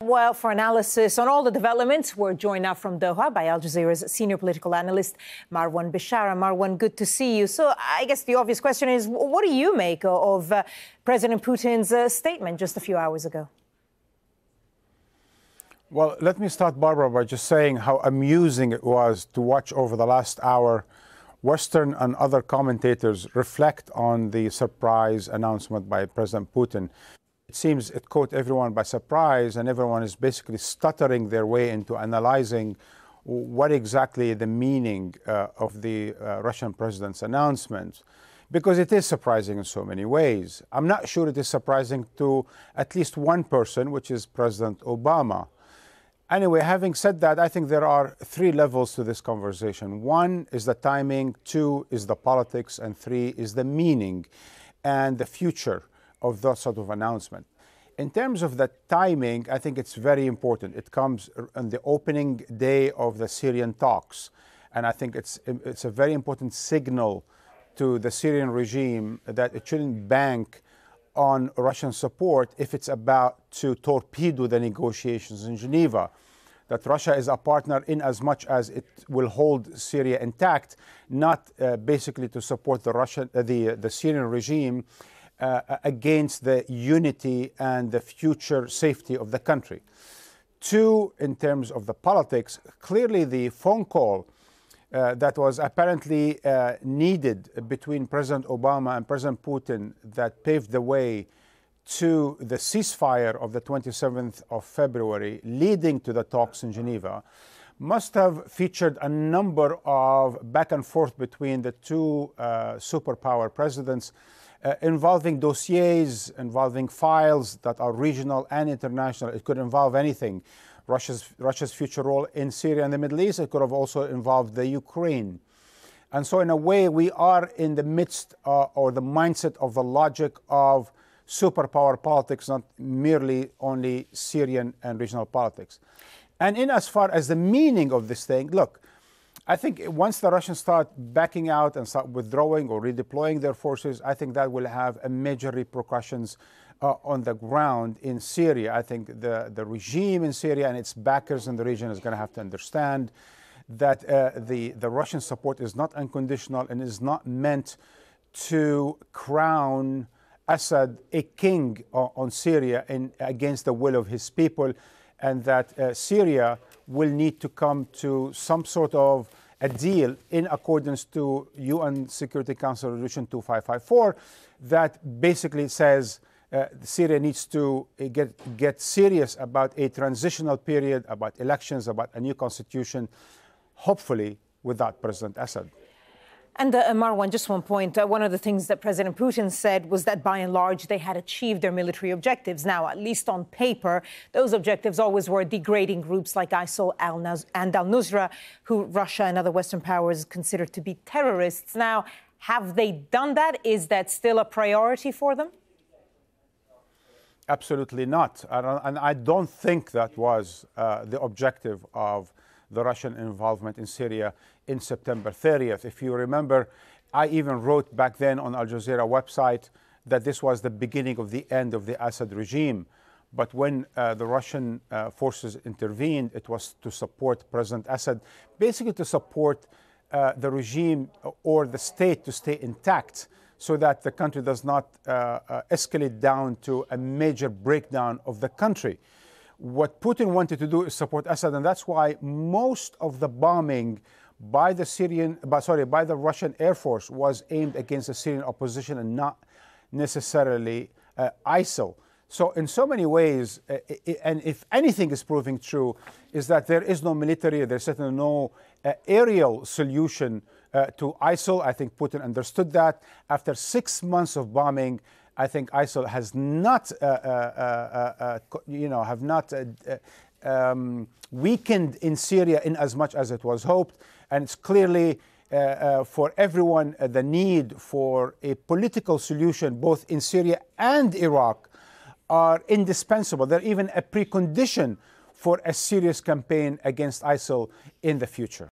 Well, for analysis on all the developments, we're joined now from Doha by Al Jazeera's senior political analyst, Marwan Bishara. Marwan, good to see you. So I guess the obvious question is, what do you make of President Putin's statement just a few hours ago? Well, let me start, Barbara, by just saying how amusing it was to watch over the last hour Western and other commentators reflect on the surprise announcement by President Putin. It seems it caught everyone by surprise, and everyone is basically stuttering their way into analyzing what exactly the meaning of the Russian president's announcement, because it is surprising in so many ways. I'm not sure it is surprising to at least one person, which is President Obama. Anyway, having said that, I think there are three levels to this conversation. One is the timing, two is the politics, and three is the meaning and the future of that sort of announcement. In terms of the timing, I think it's very important. It comes on the opening day of the Syrian talks, and I think it's a very important signal to the Syrian regime that it shouldn't bank on Russian support if it's about to torpedo the negotiations in Geneva. That Russia is a partner in as much as it will hold Syria intact, not basically to support the Syrian regime against the unity and the future safety of the country. Two, in terms of the politics, clearly the phone call that was apparently needed between President Obama and President Putin that paved the way to the ceasefire of the 27th of February, leading to the talks in Geneva, must have featured a number of back and forth between the two superpower presidents, involving dossiers, involving files that are regional and international. It could involve anything. Russia's future role in Syria and the Middle East. It could have also involved the Ukraine. And so in a way, we are in the midst or the mindset of the logic of superpower politics, not merely only Syrian and regional politics. And in as far as the meaning of this thing, look, I think once the Russians start backing out and start withdrawing or redeploying their forces, I think that will have a major repercussions on the ground in Syria. I think the regime in Syria and its backers in the region is going to have to understand that the Russian support is not unconditional and is not meant to crown Assad a king on Syria against the will of his people, and that Syria will need to come to some sort of a deal in accordance to UN Security Council Resolution 2554 that basically says Syria needs to get serious about a transitional period, about elections, about a new constitution, hopefully without President Assad. And Marwan, just one point. One of the things that President Putin said was that by and large they had achieved their military objectives. Now, at least on paper, those objectives always were degrading groups like ISIL and al-Nusra, who Russia and other Western powers consider to be terrorists. Now, have they done that? Is that still a priority for them? Absolutely not. And I don't think that was the objective of the Russian involvement in Syria in September 30th. If you remember, I even wrote back then on Al Jazeera website that this was the beginning of the end of the Assad regime. But when the Russian forces intervened, it was to support President Assad, basically to support the regime or the state to stay intact so that the country does not escalate down to a major breakdown of the country. What Putin wanted to do is support Assad, and that's why most of the bombing by the Russian Air Force was aimed against the Syrian opposition and not necessarily ISIL. So in so many ways, and if anything is proving true, is that there is no military, there's certainly no aerial solution to ISIL. I think Putin understood that. After 6 months of bombing, I think ISIL has not, weakened in Syria in as much as it was hoped. And it's clearly for everyone the need for a political solution, both in Syria and Iraq, are indispensable. They're even a precondition for a serious campaign against ISIL in the future.